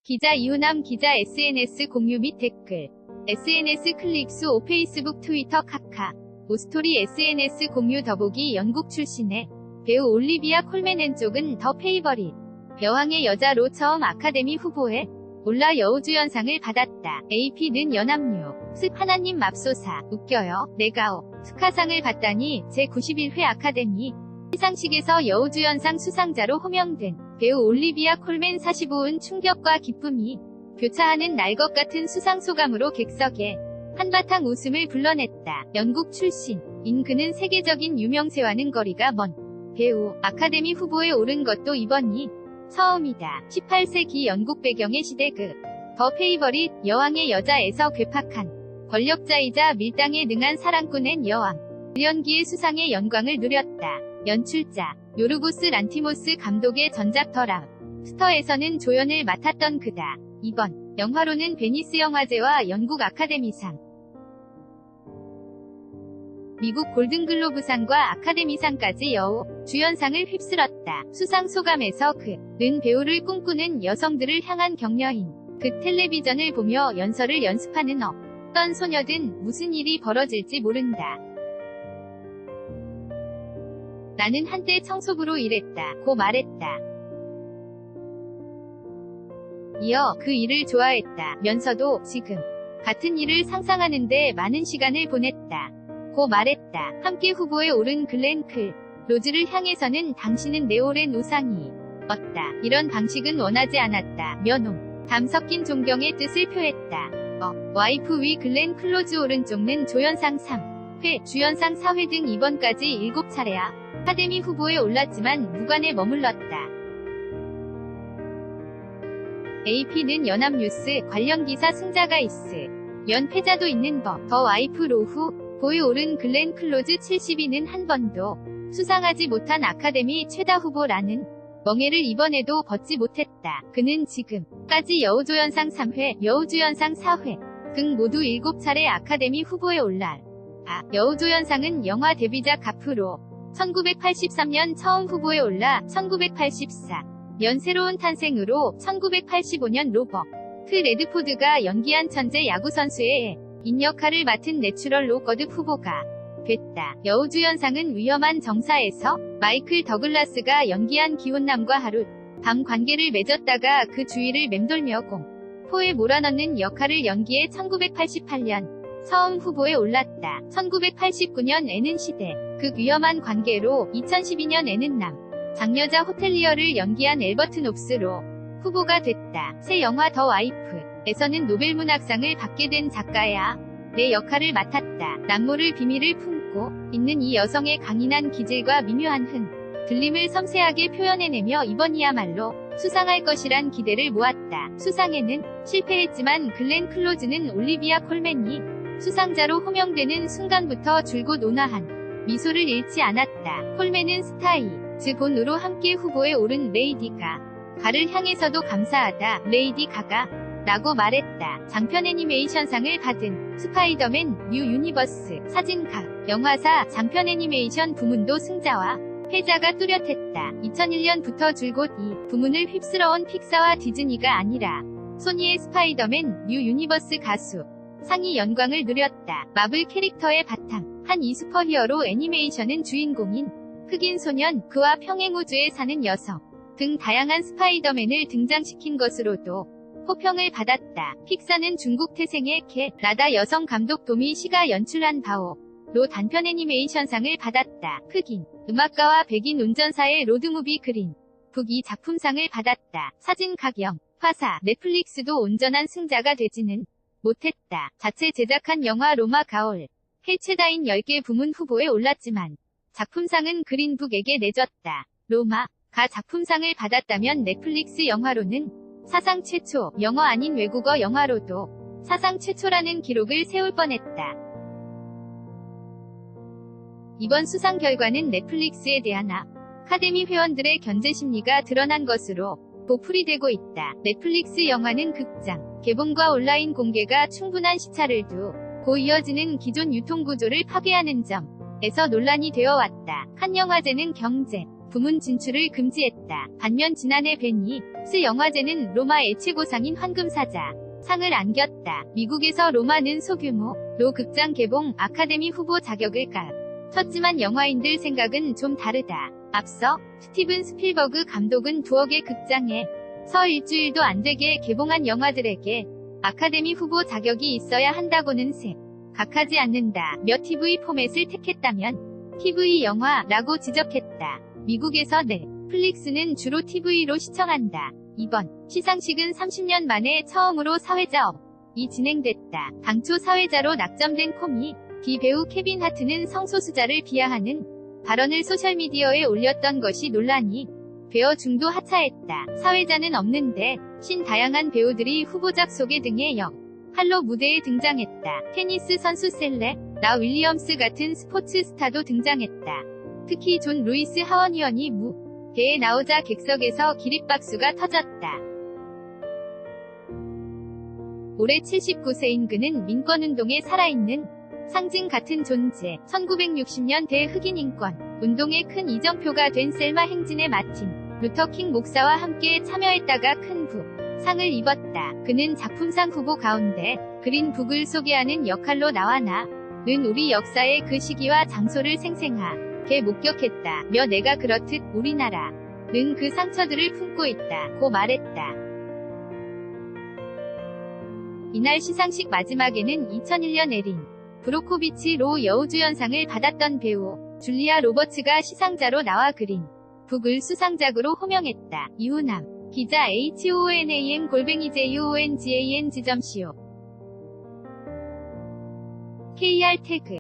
기자 이우남 기자 SNS 공유 및 댓글. SNS 클릭수 페이스북 트위터 카카. 오스토리 SNS 공유 더보기 영국 출신의 배우 올리비아 콜맨 쪽은 더 페이버릿. 여왕의 여자로 처음 아카데미 후보에 올라 여우주연상을 받았다. AP는 연합뉴. 습 하나님 맙소사. 웃겨요. 내가오. 스카상을 받다니 제91회 아카데미 시상식에서 여우주연상 수상자로 호명된 배우 올리비아 콜맨 45은 충격과 기쁨이 교차하는 날 것 같은 수상 소감으로 객석에 한바탕 웃음을 불러냈다. 영국 출신인 그는 세계적인 유명세와는 거리가 먼 배우 아카데미 후보에 오른 것도 이번이 처음이다. 18세기 영국 배경의 시대 더 페이버릿 여왕의 여자에서 괴팍한 권력자이자 밀당에 능한 사랑꾼인 여왕 연기의 수상의 영광을 누렸다. 연출자 요르고스 란티모스 감독의 전작 더라 스터에서는 조연을 맡았던 그다. 이번 영화로는 베니스 영화제와 영국 아카데미상, 미국 골든글로브상과 아카데미상까지 여우 주연상을 휩쓸었다. 수상 소감에서 그는 배우를 꿈꾸는 여성들을 향한 격려인 그 텔레비전을 보며 연설을 연습하는 어떤 소녀든 무슨 일이 벌어질지 모른다. 나는 한때 청소부로 일했다. 고 말했다. 이어 그 일을 좋아했다. 면서도 지금 같은 일을 상상하는데 많은 시간을 보냈다. 고 말했다. 함께 후보에 오른 글렌 로즈를 향해서는 당신은 내 오랜 우상이 었다. 이런 방식은 원하지 않았다. 면홍 담 섞인 존경의 뜻을 표했다. 와이프 위 글렌 클로즈 오른쪽는 조연상 3회, 주연상 4회 등 이번까지 7차례야. 아카데미 후보에 올랐지만 무관에 머물렀다. AP는 연합뉴스 관련 기사 승자가 있으면 패자도 있는 더 와이프 로후 보에 오른 글렌 클로즈 72는 한 번도 수상하지 못한 아카데미 최다 후보라는 멍해를 이번에도 벗지 못했다. 그는 지금까지 여우조연상 3회, 여우주연상 4회 등 모두 7차례 아카데미 후보에 올라 여우조연상은 영화 데뷔작 가프로 1983년 처음 후보에 올라 1984년 새로운 탄생으로 1985년 로버트 레드포드가 연기한 천재 야구선수의 인 역할을 맡은 내추럴 로거드 후보가 됐다. 여우주연상은 위험한 정사에서 마이클 더글라스가 연기한 기혼남과 하룻 밤 관계를 맺었다가 그 주위를 맴돌며 공포에 몰아넣는 역할을 연기해 1988년 처음 후보에 올랐다. 1989년에는 시대 위험한 관계로 2012년에는 장여자 호텔리어를 연기한 엘버트 놉스로 후보가 됐다. 새 영화 더 와이프에서는 노벨문학상을 받게 된 작가야 내 역할을 맡았다. 남모를 비밀을 품고 있는 이 여성의 강인한 기질과 미묘한 들림을 섬세하게 표현해내며 이번이야말로 수상할 것이란 기대를 모았다. 수상에는 실패했지만 글렌 클로즈는 올리비아 콜맨이 수상자로 호명되는 순간부터 줄곧 온화한 미소를 잃지 않았다. 콜맨은 본으로 함께 후보에 오른 레이디 가를 향해서도 감사하다. 레이디 가가 라고 말했다. 장편 애니메이션상을 받은 스파이더맨 뉴 유니버스 사진가 영화사 장편 애니메이션 부문도 승자와 패자가 뚜렷했다. 2001년부터 줄곧 이 부문을 휩쓸어온 픽사와 디즈니가 아니라 소니의 스파이더맨 뉴 유니버스 가수 상이 영광을 누렸다. 마블 캐릭터의 바탕 한 이 슈퍼히어로 애니메이션은 주인공인 흑인 소년, 그와 평행우주에 사는 여성 등 다양한 스파이더맨을 등장시킨 것으로도 호평을 받았다. 픽사는 중국 태생의 라다 여성 감독 도미 시가 연출한 바오로 단편 애니메이션상을 받았다. 흑인 음악가와 백인 운전사의 로드무비 그린 북이 작품상을 받았다. 사진 각영 화사 넷플릭스도 온전한 승자가 되지는 못했다. 자체 제작한 영화 로마 가올 해 최다인 10개 부문 후보에 올랐지만 작품상은 그린북에게 내줬다. 로마 가 작품상을 받았다면 넷플릭스 영화로는 사상 최초, 영어 아닌 외국어 영화로도 사상 최초라는 기록을 세울 뻔했다. 이번 수상 결과는 넷플릭스에 대한 아카데미 회원들의 견제 심리가 드러난 것으로 보풀이되고 있다. 넷플릭스 영화는 극장 개봉과 온라인 공개가 충분한 시차를 두고 이어지는 기존 유통구조를 파괴하는 점에서 논란이 되어 왔다. 칸 영화제는 경제 부문 진출을 금지했다. 반면 지난해 벤이 필립스 영화제는 로마의 최고상인 황금사자 상을 안겼다. 미국에서 로마는 소규모로 극장 개봉 아카데미 후보 자격을 쳤지만 영화인들 생각은 좀 다르다. 앞서 스티븐 스필버그 감독은 두억의 극장에서 일주일도 안 되게 개봉한 영화들에게 아카데미 후보 자격이 있어야 한다고는 생각하지 않는다. TV 포맷을 택했다면 TV 영화라고 지적했다. 미국에서 넷플릭스는 주로 TV로 시청한다. 이번 시상식은 30년 만에 처음으로 사회자업이 진행됐다. 당초 사회자로 낙점된 코미디 배우 케빈 하트는 성소수자를 비하하는 발언을 소셜미디어에 올렸던 것이 논란이 되어 중도 하차했다. 사회자는 없는데 다양한 배우들이 후보작 소개 등의 역할로 무대에 등장했다. 테니스 선수 셀레나 윌리엄스 같은 스포츠 스타도 등장했다. 특히 존 루이스 하원의원이 무대에 나오자 객석에서 기립박수가 터졌다. 올해 79세인 그는 민권운동에 살아있는 상징 같은 존재. 1960년 대흑인 인권 운동에 큰 이정표가 된 셀마 행진의 마틴 루터킹 목사와 함께 참여했다가 큰 상을 입었다. 그는 작품상 후보 가운데 그린북을 소개하는 역할로 나와나는 우리 역사의 그 시기와 장소를 생생하게 목격했다며 내가 그렇듯 우리나라는 그 상처들을 품고 있다고 말했다. 이날 시상식 마지막에는 2001년 에린 브로코비치 로 여우주연상을 받았던 배우 줄리아 로버츠가 시상자로 나와 그린북을 수상작으로 호명했다. 이훈남 기자 honam@juongang.co KR 태그